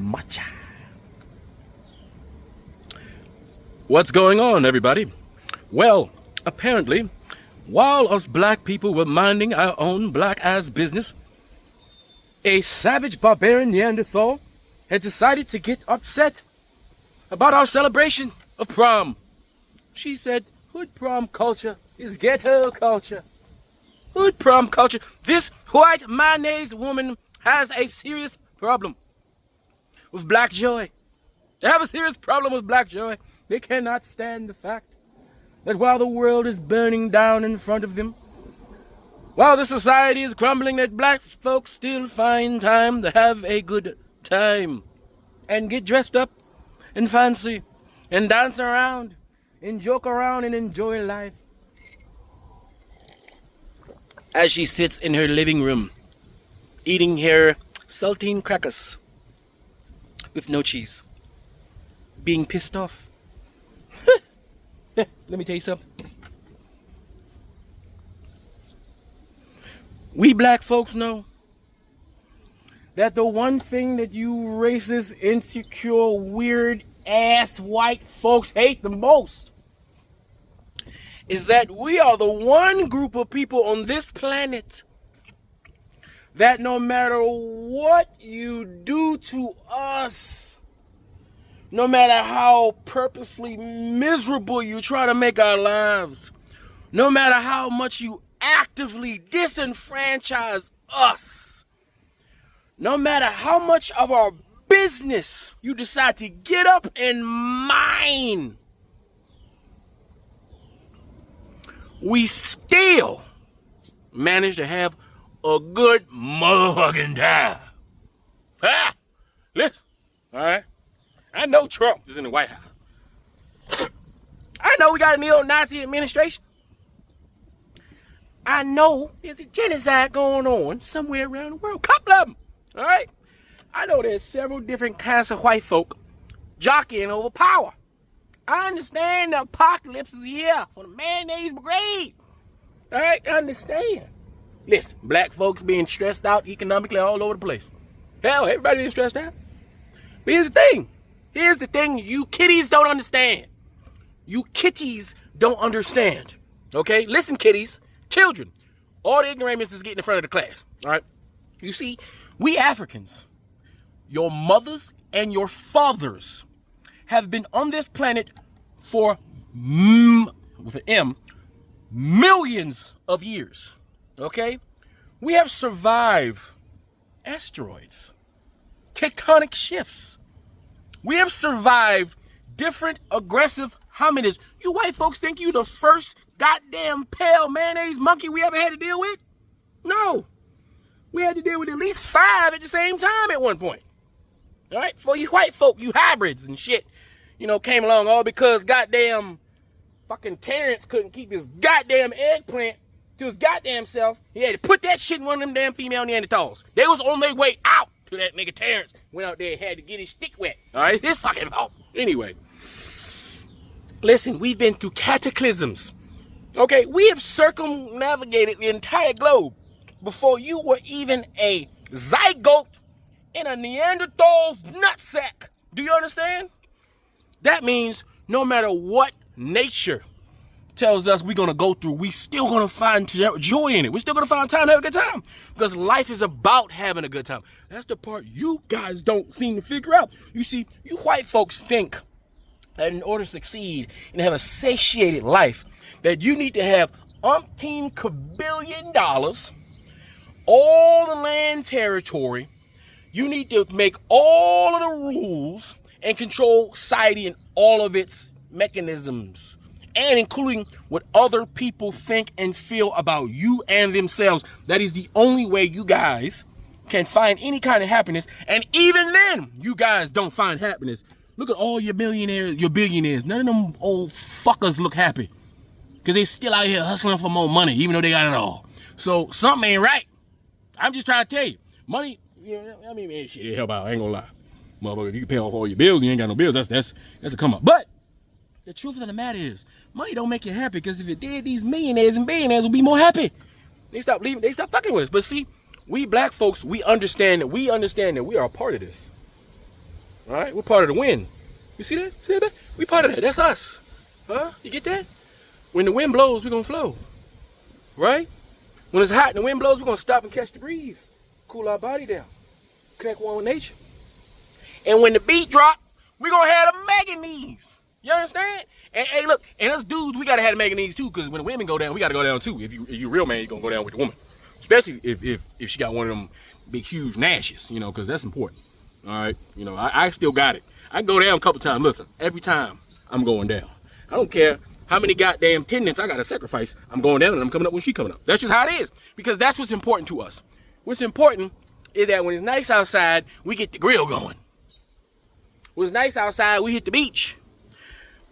much. What's going on, everybody? Well, apparently, while us black people were minding our own black-ass business, a savage barbarian Neanderthal had decided to get upset about our celebration of prom. She said, hood prom culture is ghetto culture. Hood prom culture. This white mayonnaise woman has a serious problem with black joy. They have a serious problem with black joy. They cannot stand the fact that while the world is burning down in front of them, while the society is crumbling, that black folks still find time to have a good time and get dressed up and fancy and dance around and joke around and enjoy life. As she sits in her living room, eating her saltine crackers with no cheese, being pissed off. Let me tell you something. We black folks know that the one thing that you racist, insecure, weird ass white folks hate the most is that we are the one group of people on this planet that no matter what you do to us, no matter how purposely miserable you try to make our lives, no matter how much you actively disenfranchise us, no matter how much of our business you decide to get up and mine, we still manage to have a good motherfucking time. Ah, listen, all right? I know Trump is in the White House. I know we got a neo-Nazi administration. I know there's a genocide going on somewhere around the world. Couple of them, all right? I know there's several different kinds of white folk jockeying over power. I understand the apocalypse is here for the mayonnaise brigade. All right, I understand. Listen, black folks being stressed out economically all over the place. Hell, everybody being stressed out. But here's the thing. Here's the thing you kitties don't understand. You kitties don't understand. Okay? Listen, kitties. Children. All the ignoramus is getting in front of the class. All right? You see, we Africans, your mothers and your fathers, have been on this planet for, with an M, millions of years. Okay? We have survived asteroids, tectonic shifts. We have survived different aggressive hominids. You white folks think you the first goddamn pale mayonnaise monkey we ever had to deal with? No. We had to deal with at least 5 at the same time at one point. All right? For you white folk, you hybrids and shit, came along all because goddamn fucking Terrence couldn't keep his goddamn eggplant to his goddamn self. He had to put that shit in one of them damn female Neanderthals. They was on their way out to that nigga Terrence. Went out there and had to get his stick wet. All right? It's his fucking fault. Anyway. Listen, we've been through cataclysms. Okay? We have circumnavigated the entire globe before you were even a zygote in a Neanderthal's nutsack. Do you understand? That means no matter what nature tells us we're going to go through, we still going to find joy in it. We're still going to find time to have a good time. Because life is about having a good time. That's the part you guys don't seem to figure out. You see, you white folks think that in order to succeed and have a satiated life, that you need to have umpteen kabillion dollars, all the land territory. You need to make all of the rules and control society and all of its mechanisms, and including what other people think and feel about you and themselves. That is the only way you guys can find any kind of happiness. And even then, you guys don't find happiness. Look at all your millionaires, your billionaires. None of them old fuckers look happy because they still out here hustling for more money, even though they got it all. So something ain't right. I'm just trying to tell you, money. Man, shit, help out. I ain't gonna lie, motherfucker. If you can pay off all your bills, you ain't got no bills. That's a come up. But the truth of the matter is, money don't make you happy. Because if it did, these millionaires and billionaires would be more happy. They stop fucking with us. But see, we black folks, we understand that we are a part of this. All right, we're part of the wind. You see that? See that? We part of that. That's us. Huh? You get that? When the wind blows, we're gonna flow. Right? When it's hot and the wind blows, we're gonna stop and catch the breeze. Cool our body down. Connect one with nature. And when the beat drop, we're gonna have the mega knees. You understand? And hey, look, and us dudes, we gotta have the mega knees too, because when the women go down, we gotta go down too. If you real man, you're gonna go down with the woman. Especially if she got one of them big, huge gnashes, you know, because that's important. All right? You know, I still got it. I go down a couple times. Listen, every time I'm going down. I don't care how many goddamn tendons I gotta sacrifice. I'm going down and I'm coming up when she coming up. That's just how it is. Because that's what's important to us. What's important is that when it's nice outside, we get the grill going. When it's nice outside, we hit the beach.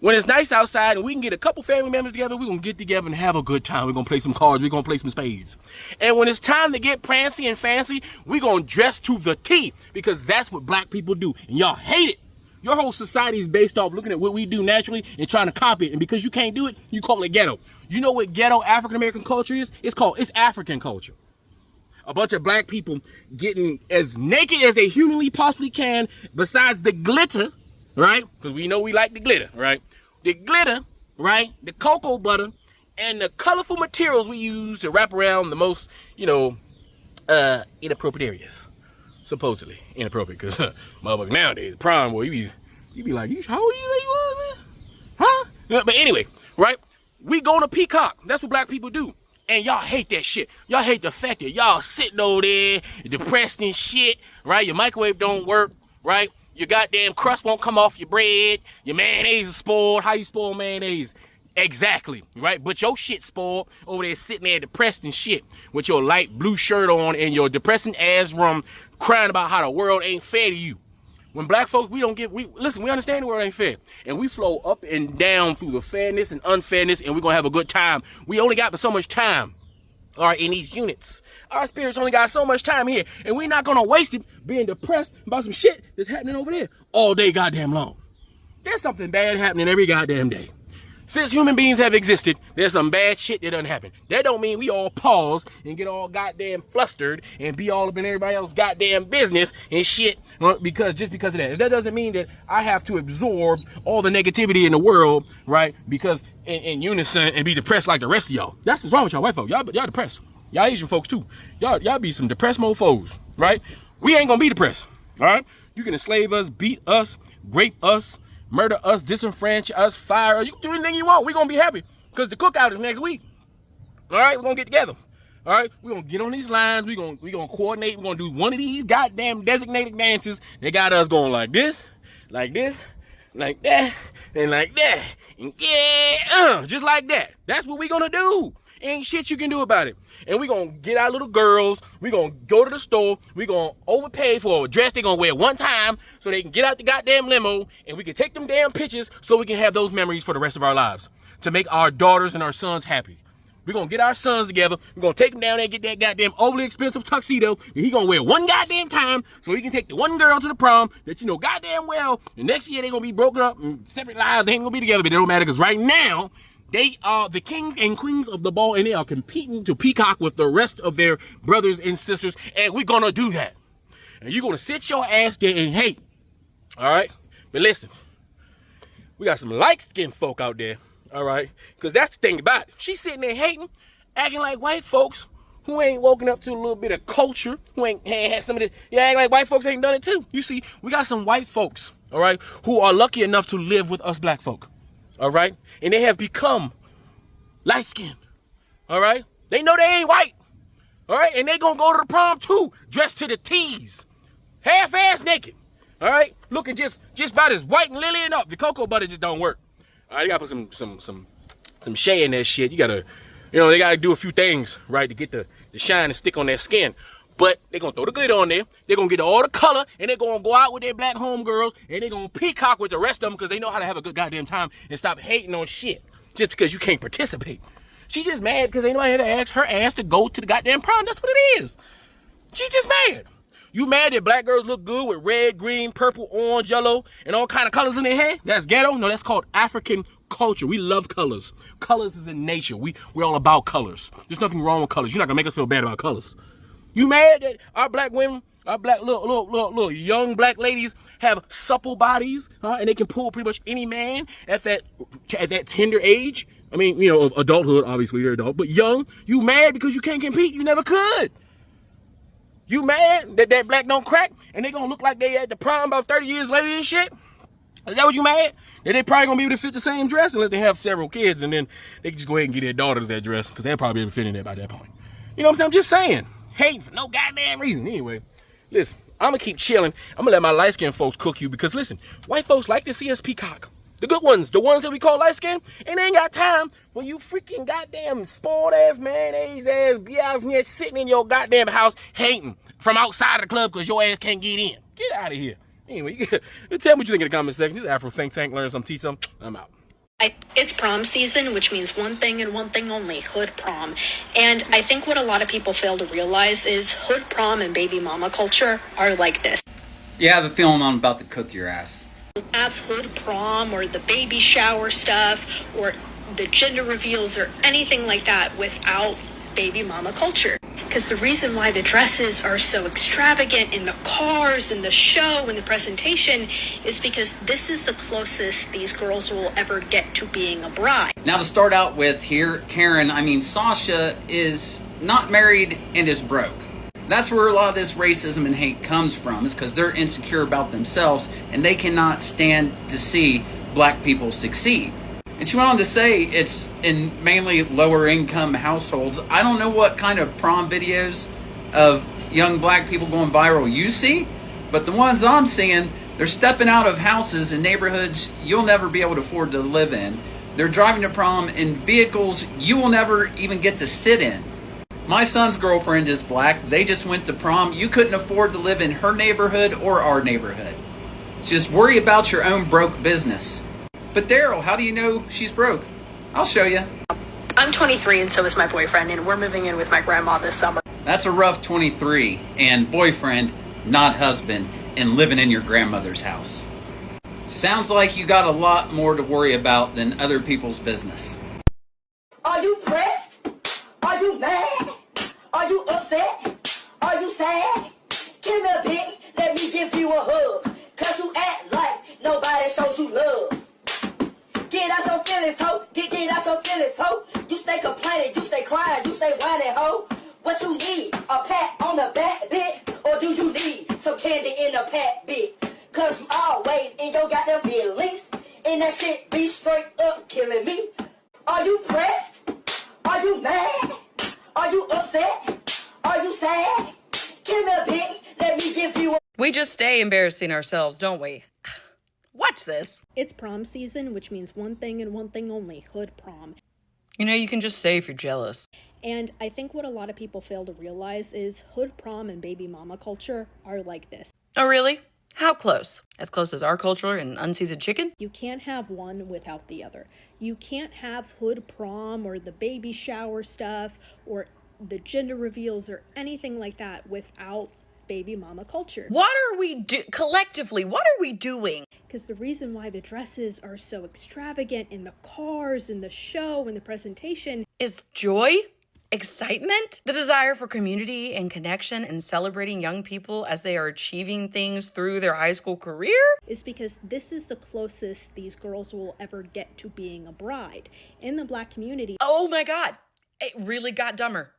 When it's nice outside and we can get a couple family members together, we're going to get together and have a good time. We're going to play some cards. We're going to play some spades. And when it's time to get prancy and fancy, we're going to dress to the T, because that's what black people do. And y'all hate it. Your whole society is based off looking at what we do naturally and trying to copy it. And because you can't do it, you call it ghetto. You know what ghetto African-American culture is? It's African culture. A bunch of black people getting as naked as they humanly possibly can, besides the glitter, right? Because we know we like the glitter, right? The glitter, right? The cocoa butter, and the colorful materials we use to wrap around the most, you know, inappropriate areas. Supposedly inappropriate, because motherfuckers nowadays, prom, boy, you be like, how old you say you was, man? Huh? But anyway, right? We go to peacock. That's what black people do. And y'all hate that shit. Y'all hate the fact that y'all sitting over there, depressed and shit, right? Your microwave don't work, right? Your goddamn crust won't come off your bread. Your mayonnaise is spoiled. How you spoil mayonnaise? Exactly, right? But your shit spoiled over there sitting there depressed and shit with your light blue shirt on and your depressing ass room crying about how the world ain't fair to you. When black folks, we understand the world ain't fair. And we flow up and down through the fairness and unfairness, and we're going to have a good time. We only got so much time, all right, in these units. Our spirits only got so much time here, and we're not going to waste it being depressed about some shit that's happening over there all day goddamn long. There's something bad happening every goddamn day. Since human beings have existed, there's some bad shit that doesn't happen. That don't mean we all pause and get all goddamn flustered and be all up in everybody else's goddamn business and shit because of that. That doesn't mean that I have to absorb all the negativity in the world, right? Because in unison and be depressed like the rest of y'all. That's what's wrong with y'all white folks. Y'all depressed. Y'all Asian folks too. Y'all be some depressed mofos, right? We ain't gonna be depressed, all right? You can enslave us, beat us, rape us, murder us, disenfranchise us, fire us. You can do anything you want. We're going to be happy because the cookout is next week. All right? We're going to get together. All right? We're going to get on these lines. We're going to coordinate. We're going to do one of these goddamn designated dances. They got us going like this, like that, and like that. And yeah, just like that. That's what we're going to do. Ain't shit you can do about it. And we're going to get our little girls. We're going to go to the store. We're going to overpay for a dress they're going to wear one time so they can get out the goddamn limo and we can take them damn pictures so we can have those memories for the rest of our lives to make our daughters and our sons happy. We're going to get our sons together. We're going to take them down there and get that goddamn overly expensive tuxedo that he going to wear one goddamn time so he can take the one girl to the prom that you know goddamn well the next year they're going to be broken up and separate lives. They ain't going to be together, but it don't matter because right now, they are the kings and queens of the ball, and they are competing to peacock with the rest of their brothers and sisters, and we're going to do that. And you're going to sit your ass there and hate, all right? But listen, we got some light-skinned folk out there, all right? Because that's the thing about it. She's sitting there hating, acting like white folks who ain't woken up to a little bit of culture, who ain't had some of this. Yeah, acting like white folks ain't done it too. You see, we got some white folks, all right, who are lucky enough to live with us black folk. All right? And they have become light-skinned. All right? They know they ain't white. All right? And they gonna go to the prom too, dressed to the T's. Half-ass naked. All right? Looking just about as white and lily up. The cocoa butter just don't work. All right? You gotta put some shea in that shit. You gotta, they gotta do a few things, right, to get the shine and stick on their skin. But they're going to throw the glitter on there. They're going to get all the color. And they're going to go out with their black homegirls. And they're going to peacock with the rest of them because they know how to have a good goddamn time and stop hating on shit just because you can't participate. She just mad because ain't nobody had to ask her ass to go to the goddamn prom. That's what it is. She just mad. You mad that black girls look good with red, green, purple, orange, yellow, and all kind of colors in their hair? That's ghetto? No, that's called African culture. We love colors. Colors is in nature. We're all about colors. There's nothing wrong with colors. You're not going to make us feel bad about colors. You mad that our black women Little young black ladies have supple bodies, and they can pull pretty much any man at that tender age. I mean, of adulthood, obviously they're adult, but young. You mad because you can't compete? You never could. You mad that black don't crack, and they gonna look like they at the prom about 30 years later and shit? Is that what you mad? That they probably gonna be able to fit the same dress unless they have several kids, and then they can just go ahead and get their daughters that dress because they'll probably be able to fit in there by that point. You know what I'm saying? I'm just saying. Hate for no goddamn reason. Anyway, listen, I'm gonna keep chilling. I'm gonna let my light-skinned folks cook you because listen, white folks like to see us peacock. The good ones, the ones that we call light-skinned, and they ain't got time when you freaking goddamn spoiled-ass, mayonnaise-ass, biatch sitting in your goddamn house hating from outside of the club because your ass can't get in. Get out of here. Anyway, tell me what you think in the comment section. This is Afro Think Tank. Learn some, teach some. I'm out. It's prom season, which means one thing and one thing only, hood prom. And I think what a lot of people fail to realize is hood prom and baby mama culture are like this. Yeah, I have a feeling I'm about to cook your ass. Have hood prom or the baby shower stuff or the gender reveals or anything like that without baby mama culture. Because the reason why the dresses are so extravagant in the cars and the show and the presentation is because this is the closest these girls will ever get to being a bride. Now to start out with here, Sasha is not married and is broke. That's where a lot of this racism and hate comes from, is because they're insecure about themselves and they cannot stand to see black people succeed. And she went on to say it's in mainly lower income households. I don't know what kind of prom videos of young black people going viral you see, but the ones I'm seeing, they're stepping out of houses in neighborhoods you'll never be able to afford to live in. They're driving to prom in vehicles you will never even get to sit in. My son's girlfriend is black. They just went to prom. You couldn't afford to live in her neighborhood or our neighborhood. Just worry about your own broke business. But Daryl, how do you know she's broke? I'll show you. I'm 23 and so is my boyfriend, and we're moving in with my grandma this summer. That's a rough 23, and boyfriend, not husband, and living in your grandmother's house. Sounds like you got a lot more to worry about than other people's business. Are you pressed? Are you mad? Are you upset? Are you sad? Give me a pic, let me give you a hug. Cause you act like nobody shows you love. Get out your feelings, ho. Get out your feelings, ho. You stay complaining, you stay crying, you stay whining, ho. What you need? A pat on the back, bit? Or do you need some candy in the pack, bit? Cause you always in your goddamn feelings. And that shit be straight up killing me. Are you pressed? Are you mad? Are you upset? Are you sad? Give me a pic, let me give you a... We just stay embarrassing ourselves, don't we? Watch this. It's prom season, which means one thing and one thing only, hood prom. You know, you can just say if you're jealous. And I think what a lot of people fail to realize is hood prom and baby mama culture are like this. Oh, really? How close? As close as our culture and unseasoned chicken? You can't have one without the other. You can't have hood prom or the baby shower stuff or the gender reveals or anything like that without baby mama culture. What are we collectively, what are we doing? Because the reason why the dresses are so extravagant in the cars and the show and the presentation is joy, excitement, the desire for community and connection and celebrating young people as they are achieving things through their high school career. Is because this is the closest these girls will ever get to being a bride. In the black community. Oh my God, it really got dumber.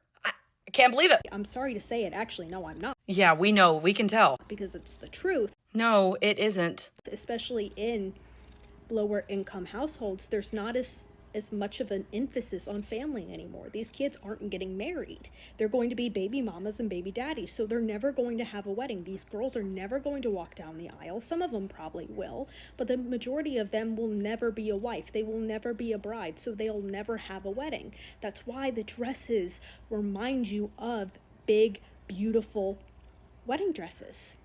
I can't believe it. I'm sorry to say it. Actually, no, I'm not. Yeah, we know. We can tell. Because it's the truth. No, it isn't. Especially in lower income households, there's not as much of an emphasis on family anymore. These kids aren't getting married. They're going to be baby mamas and baby daddies, so they're never going to have a wedding. These girls are never going to walk down the aisle. Some of them probably will, but the majority of them will never be a wife. They will never be a bride, so they'll never have a wedding. That's why the dresses remind you of big, beautiful wedding dresses.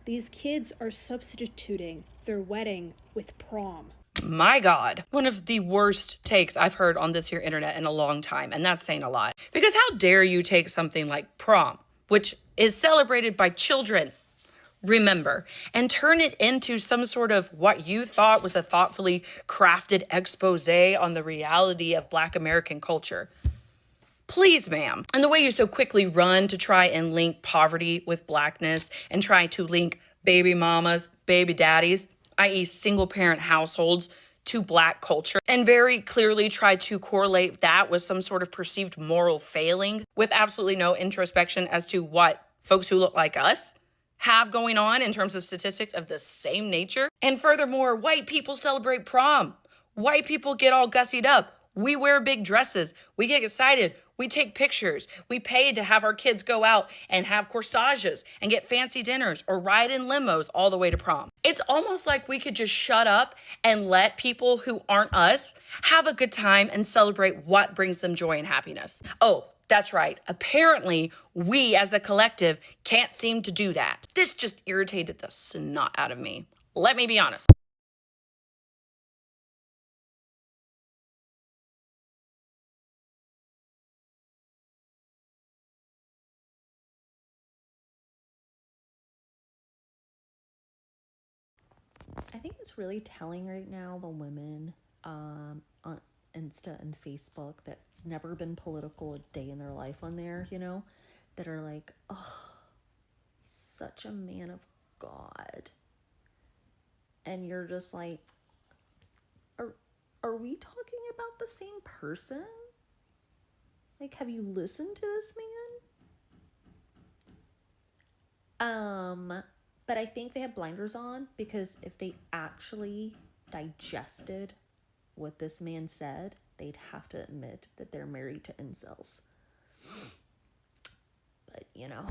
These kids are substituting their wedding with prom. My God, one of the worst takes I've heard on this here internet in a long time, and that's saying a lot. Because how dare you take something like prom, which is celebrated by children, remember, and turn it into some sort of what you thought was a thoughtfully crafted expose on the reality of Black American culture. Please, ma'am. And the way you so quickly run to try and link poverty with blackness and try to link baby mamas, baby daddies, i.e. single parent households, to black culture, and very clearly try to correlate that with some sort of perceived moral failing with absolutely no introspection as to what folks who look like us have going on in terms of statistics of the same nature. And furthermore, white people celebrate prom. White people get all gussied up. We wear big dresses. We get excited. We take pictures. We pay to have our kids go out and have corsages and get fancy dinners or ride in limos all the way to prom. It's almost like we could just shut up and let people who aren't us have a good time and celebrate what brings them joy and happiness. Oh, that's right. Apparently, we as a collective can't seem to do that. This just irritated the snot out of me. Let me be honest. I think it's really telling right now, the women on Insta and Facebook that's never been political a day in their life on there, you know, that are like, oh, he's such a man of God. And you're just like, are we talking about the same person? Like, have you listened to this man? But I think they have blinders on, because if they actually digested what this man said, they'd have to admit that they're married to incels. But, you know,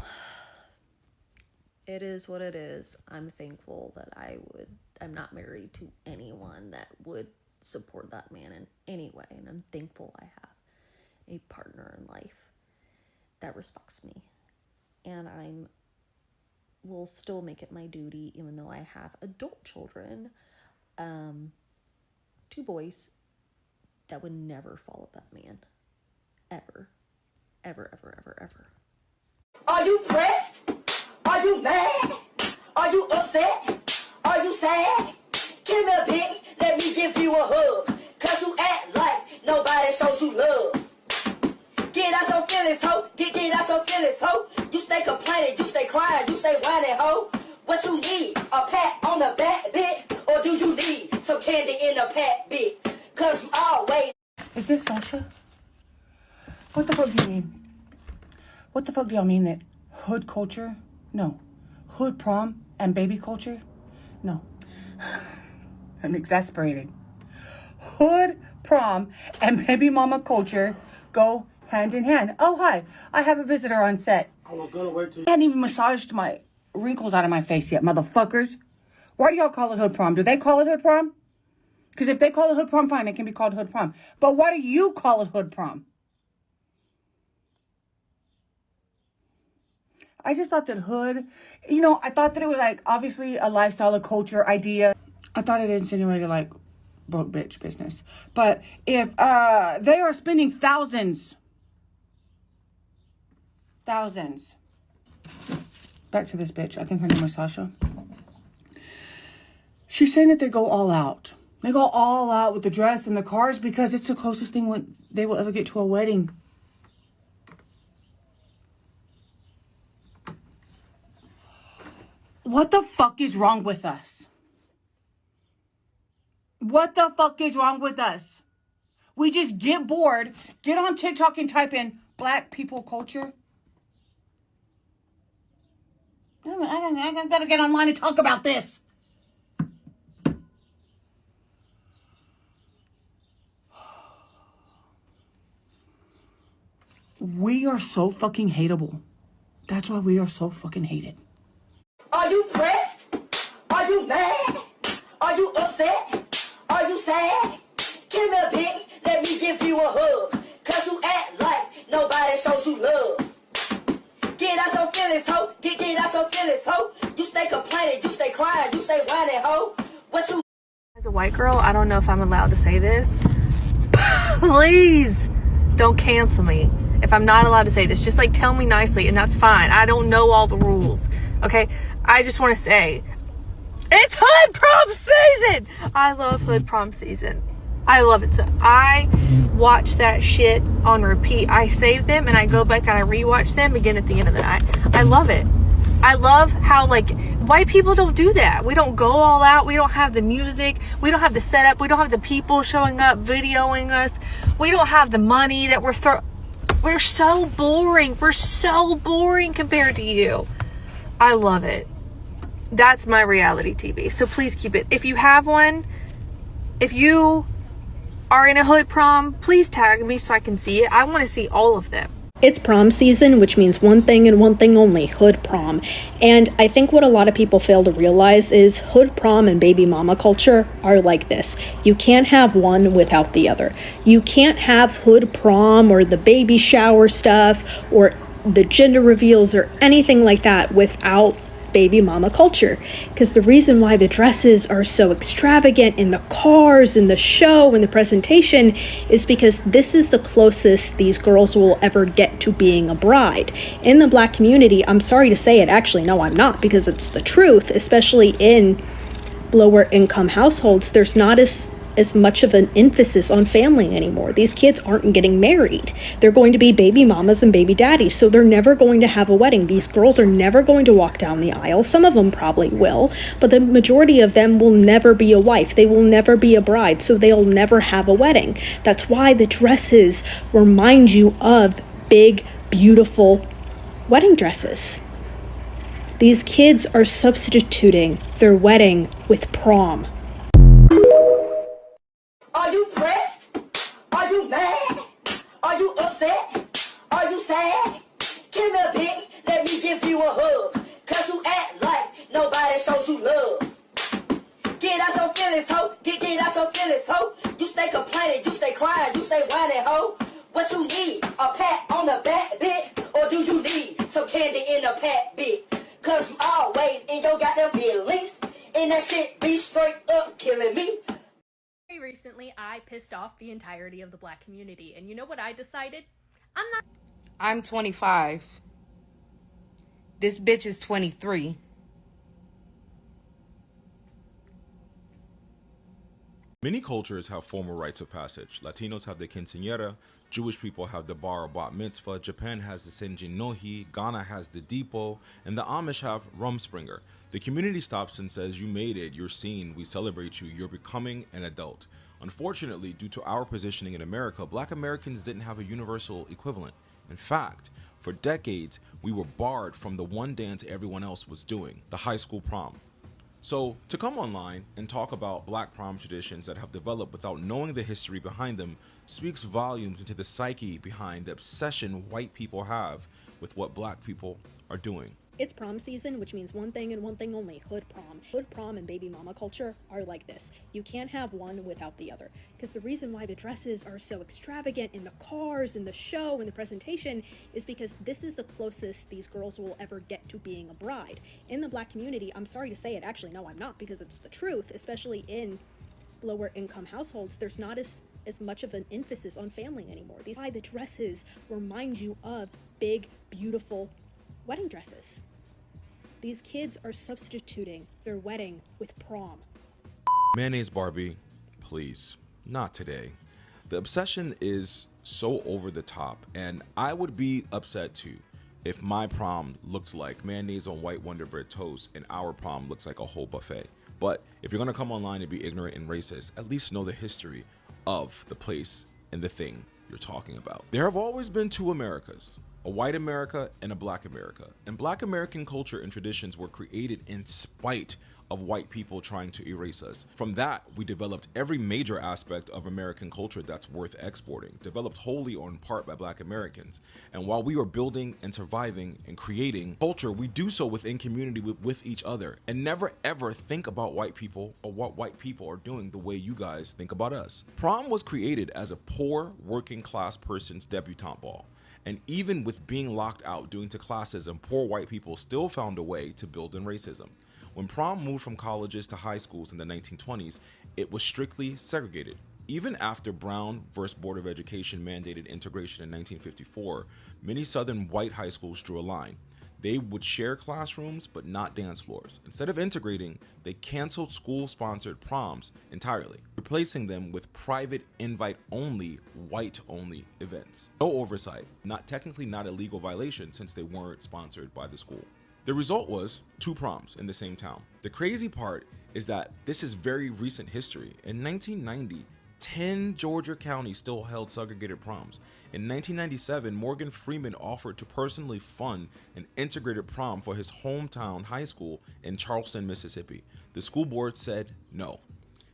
it is what it is. I'm thankful that I'm not married to anyone that would support that man in any way. And I'm thankful I have a partner in life that respects me. And will still make it my duty, even though I have adult children, 2 boys, that would never follow that man. Ever. Ever, ever, ever, ever. Are you pressed? Are you mad? Are you upset? Are you sad? Give me a pic, let me give you a hug. Cause you act like nobody shows you love. Get out your feelings, ho. Get out your feelings, ho. You stay complaining, you stay crying, you stay whining, ho. What you need? A pat on the back, bit? Or do you need some candy in a pat, bit? Cause you always... Is this Sasha? What the fuck do you mean? What the fuck do y'all mean that hood culture? No. Hood prom and baby culture? No. I'm exasperated. Hood prom and baby mama culture go hand in hand. Oh, hi. I have a visitor on set. I was gonna wait till... I hadn't even massaged my wrinkles out of my face yet, motherfuckers. Why do y'all call it hood prom? Do they call it hood prom? Because if they call it hood prom, fine, it can be called hood prom. But why do you call it hood prom? I just thought that hood, you know, I thought that it was like obviously a lifestyle, a culture idea. I thought it insinuated like broke bitch business. But if they are spending thousands. Back to this bitch. I think her name was Sasha. She's saying that they go all out. They go all out with the dress and the cars because it's the closest thing they will ever get to a wedding. What the fuck is wrong with us? What the fuck is wrong with us? We just get bored, get on TikTok and type in black people culture. I gotta get online and talk about this. We are so fucking hateable. That's why we are so fucking hated. Are you pressed? Are you mad? Are you upset? Are you sad? Give me a pic, let me give you a hug. Cause you act like nobody shows you love. Get out your feelings, ho. Get out your feelings, ho. You stay complaining, you stay crying, you stay whining, ho. What you... As a white girl, I don't know if I'm allowed to say this. Please don't cancel me if I'm not allowed to say this. Just like tell me nicely and that's fine. I don't know all the rules. Okay? I just want to say it's hood prom season. I love hood prom season. I love it. So I watch that shit on repeat. I save them and I go back and I rewatch them again at the end of the night. I love it. I love how, like, white people don't do that. We don't go all out. We don't have the music. We don't have the setup. We don't have the people showing up, videoing us. We don't have the money that we're so boring. We're so boring compared to you. I love it. That's my reality TV. So please keep it. If you have one, if you are in a hood prom, please tag me so I can see it. I want to see all of them. It's prom season, which means one thing and one thing only, hood prom. And I think what a lot of people fail to realize is hood prom and baby mama culture are like this. You can't have one without the other. You can't have hood prom or the baby shower stuff or the gender reveals or anything like that without baby mama culture, because the reason why the dresses are so extravagant in the cars and the show and the presentation is because this is the closest these girls will ever get to being a bride. In the Black community, I'm sorry to say it, actually no I'm not, because it's the truth, especially in lower income households, there's not as much of an emphasis on family anymore. These kids aren't getting married. They're going to be baby mamas and baby daddies, so they're never going to have a wedding. These girls are never going to walk down the aisle. Some of them probably will, but the majority of them will never be a wife. They will never be a bride, so they'll never have a wedding. That's why the dresses remind you of big, beautiful wedding dresses. These kids are substituting their wedding with prom. Are you pressed? Are you mad? Are you upset? Are you sad? Give me a pic, let me give you a hug. Cause you act like nobody shows you love. Get out your feelings, ho. Get out your feelings, ho. You stay complaining, you stay crying, you stay whining, ho. What you need? A pat on the back bit? Or do you need some candy in the pat bit? Cause you always in your goddamn feelings. And that shit be straight up killing me. Recently, I pissed off the entirety of the Black community, and you know what I decided? I'm 25. This bitch is 23. Many cultures have formal rites of passage. Latinos have the quinceañera, Jewish people have the bar or bat mitzvah, Japan has the senjin nohi, Ghana has the dipo, and the Amish have rumspringer. The community stops and says, you made it, you're seen, we celebrate you, you're becoming an adult. Unfortunately, due to our positioning in America, Black Americans didn't have a universal equivalent. In fact, for decades, we were barred from the one dance everyone else was doing, the high school prom. So to come online and talk about Black prom traditions that have developed without knowing the history behind them speaks volumes into the psyche behind the obsession white people have with what Black people are doing. It's prom season, which means one thing and one thing only, hood prom. Hood prom and baby mama culture are like this. You can't have one without the other. Because the reason why the dresses are so extravagant in the cars and the show and the presentation is because this is the closest these girls will ever get to being a bride. In the Black community, I'm sorry to say it, actually no I'm not, because it's the truth, especially in lower income households, there's not as much of an emphasis on family anymore. These why the dresses remind you of big, beautiful wedding dresses. These kids are substituting their wedding with prom. Mayonnaise Barbie, please, not today. The obsession is so over the top, and I would be upset too if my prom looked like mayonnaise on white Wonder Bread toast and our prom looks like a whole buffet. But if you're gonna come online and be ignorant and racist, at least know the history of the place and the thing you're talking about. There have always been two Americas, a white America and a Black America. And Black American culture and traditions were created in spite of white people trying to erase us. From that, we developed every major aspect of American culture that's worth exporting, developed wholly or in part by Black Americans. And while we are building and surviving and creating culture, we do so within community with each other, and never ever think about white people or what white people are doing the way you guys think about us. Prom was created as a poor working class person's debutante ball. And even with being locked out due to classism, poor white people still found a way to build in racism. When prom moved from colleges to high schools in the 1920s, it was strictly segregated. Even after Brown versus Board of Education mandated integration in 1954, many Southern white high schools drew a line. They would share classrooms, but not dance floors. Instead of integrating, they canceled school-sponsored proms entirely, replacing them with private invite-only, white-only events. No oversight, technically not a legal violation since they weren't sponsored by the school. The result was 2 proms in the same town. The crazy part is that this is very recent history. In 1990, 10 Georgia counties still held segregated proms. In 1997, Morgan Freeman offered to personally fund an integrated prom for his hometown high school in Charleston, Mississippi. The school board said no.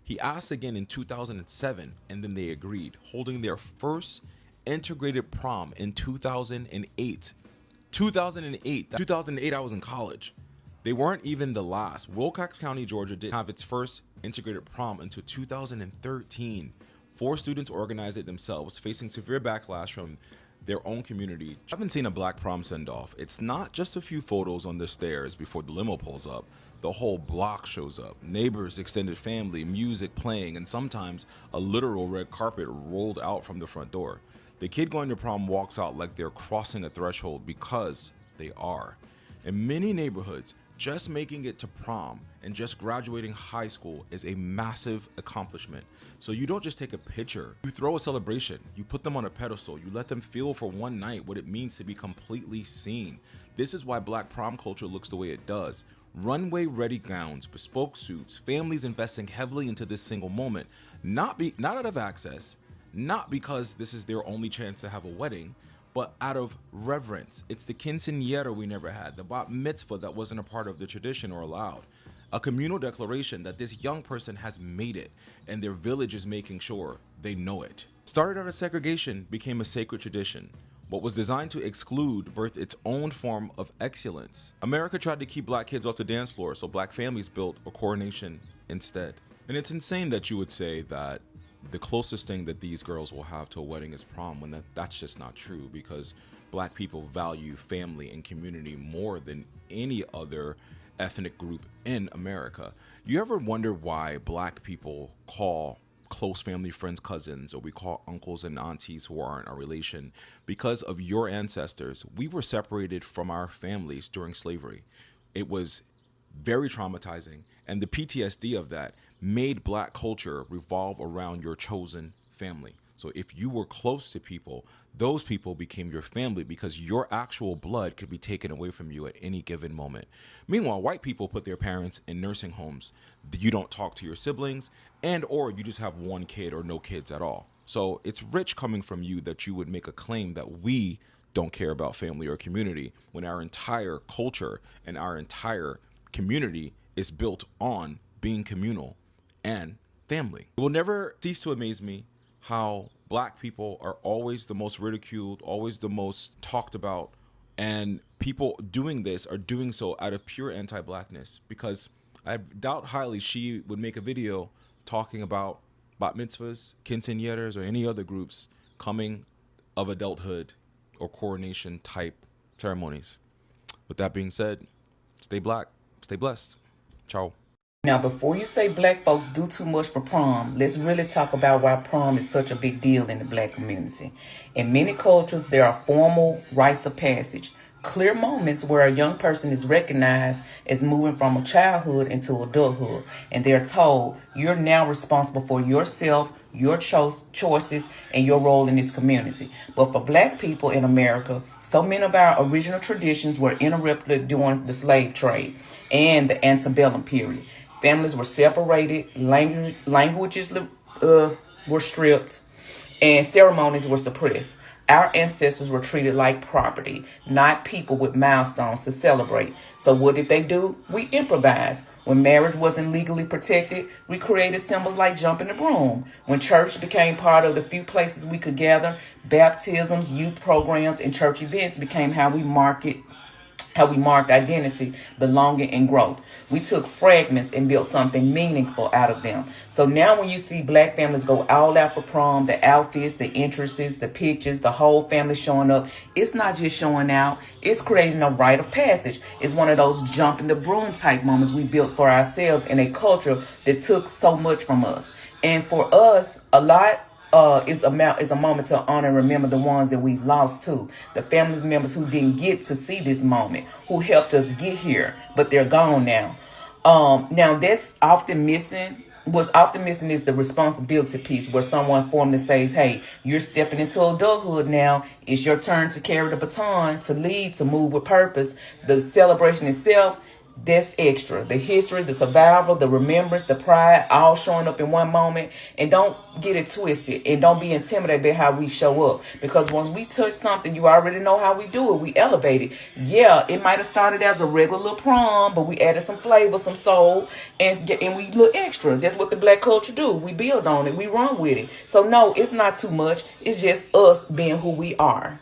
He asked again in 2007, and then they agreed, holding their first integrated prom in 2008. 2008, I was in college. They weren't even the last. Wilcox County, Georgia didn't have its first integrated prom until 2013. 4 students organized it themselves, facing severe backlash from their own community. I haven't seen a black prom send-off. It's not just a few photos on the stairs before the limo pulls up. The whole block shows up. Neighbors, extended family, music playing, and sometimes a literal red carpet rolled out from the front door. The kid going to prom walks out like they're crossing a threshold because they are. In many neighborhoods, just making it to prom and just graduating high school is a massive accomplishment. So you don't just take a picture, you throw a celebration, you put them on a pedestal, you let them feel for one night what it means to be completely seen. This is why black prom culture looks the way it does. Runway ready gowns, bespoke suits, families investing heavily into this single moment, not out of access, not because this is their only chance to have a wedding, but out of reverence. It's the quinceañera we never had, the bat mitzvah that wasn't a part of the tradition or allowed. A communal declaration that this young person has made it and their village is making sure they know it. Started out as segregation, became a sacred tradition. What was designed to exclude birthed its own form of excellence. America tried to keep black kids off the dance floor, so black families built a coronation instead. And it's insane that you would say that the closest thing that these girls will have to a wedding is prom, when that's just not true, because black people value family and community more than any other ethnic group in America. You ever wonder why black people call close family friends cousins, or we call uncles and aunties who aren't our relation? Because of your ancestors, we were separated from our families during slavery. It was very traumatizing, and the PTSD of that made black culture revolve around your chosen family. So if you were close to people, those people became your family because your actual blood could be taken away from you at any given moment. Meanwhile, white people put their parents in nursing homes. You don't talk to your siblings, and or you just have one kid or no kids at all. So it's rich coming from you that you would make a claim that we don't care about family or community, when our entire culture and our entire community is built on being communal and family. It will never cease to amaze me how black people are always the most ridiculed, always the most talked about, and people doing this are doing so out of pure anti-blackness, because I doubt highly she would make a video talking about bat mitzvahs, quinceañeras, or any other groups coming of adulthood or coronation type ceremonies. With that being said, stay black, stay blessed. Ciao. Now, before you say black folks do too much for prom, let's really talk about why prom is such a big deal in the black community. In many cultures, there are formal rites of passage, clear moments where a young person is recognized as moving from a childhood into adulthood, and they're told, you're now responsible for yourself, your choices, and your role in this community. But for black people in America, so many of our original traditions were interrupted during the slave trade and the antebellum period. Families were separated, languages were stripped, and ceremonies were suppressed. Our ancestors were treated like property, not people with milestones to celebrate. So what did they do? We improvised. When marriage wasn't legally protected, we created symbols like jumping the broom. When church became part of the few places we could gather, baptisms, youth programs, and church events became how we marked identity, belonging, and growth. We took fragments and built something meaningful out of them. So now when you see black families go all out for prom, the outfits, the entrances, the pictures, the whole family showing up, it's not just showing out, it's creating a rite of passage. It's one of those jumping the broom type moments we built for ourselves in a culture that took so much from us. And for us, a lot is a moment to honor and remember the ones that we've lost too. The family members who didn't get to see this moment, who helped us get here, but they're gone now. Now that's often missing. What's often missing is the responsibility piece, where someone formally says, hey, you're stepping into adulthood now. It's your turn to carry the baton, to lead, to move with purpose. The celebration itself, that's extra. The history, the survival, the remembrance, the pride, all showing up in one moment. And don't get it twisted, and don't be intimidated by how we show up. Because once we touch something, you already know how we do it. We elevate it. Yeah, it might have started as a regular little prom, but we added some flavor, some soul, and we look extra. That's what the black culture do. We build on it. We run with it. So no, it's not too much. It's just us being who we are.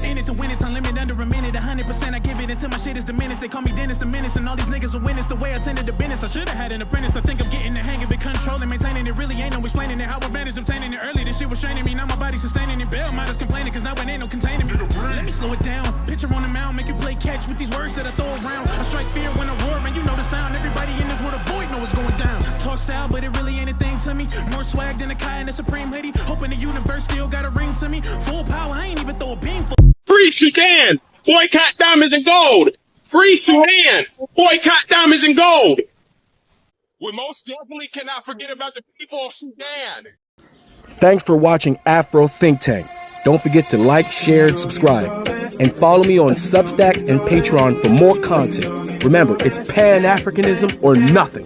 In it to win it, unlimited under a minute, 100%. I give it until my shit is diminished. They call me Dennis the Menace, and all these niggas are winners. The way I tended to business, I should have had an apprentice. I think I'm getting the hang of it, controlling, maintaining it. Really ain't no explaining it. How advantage obtaining it early. This shit was straining me. Now my body's sustaining it. Bail miners complaining, cause now it ain't no containing me. Let me slow it down. Picture on the mound, make you play catch with these words that I throw around. I strike fear when I roar, and you know the sound. Everybody in this world avoid know what's going down. Talk style, but it really ain't a thing to me. More swag than a Kai and a Supreme lady. Hoping the universe still got a ring to me. Full power, I ain't even throw a beam for. Free Sudan! Boycott diamonds and gold! Free Sudan! Boycott diamonds and gold! We most definitely cannot forget about the people of Sudan! Thanks for watching Afro Think Tank. Don't forget to like, share, and subscribe. And follow me on Substack and Patreon for more content. Remember, it's Pan-Africanism or nothing.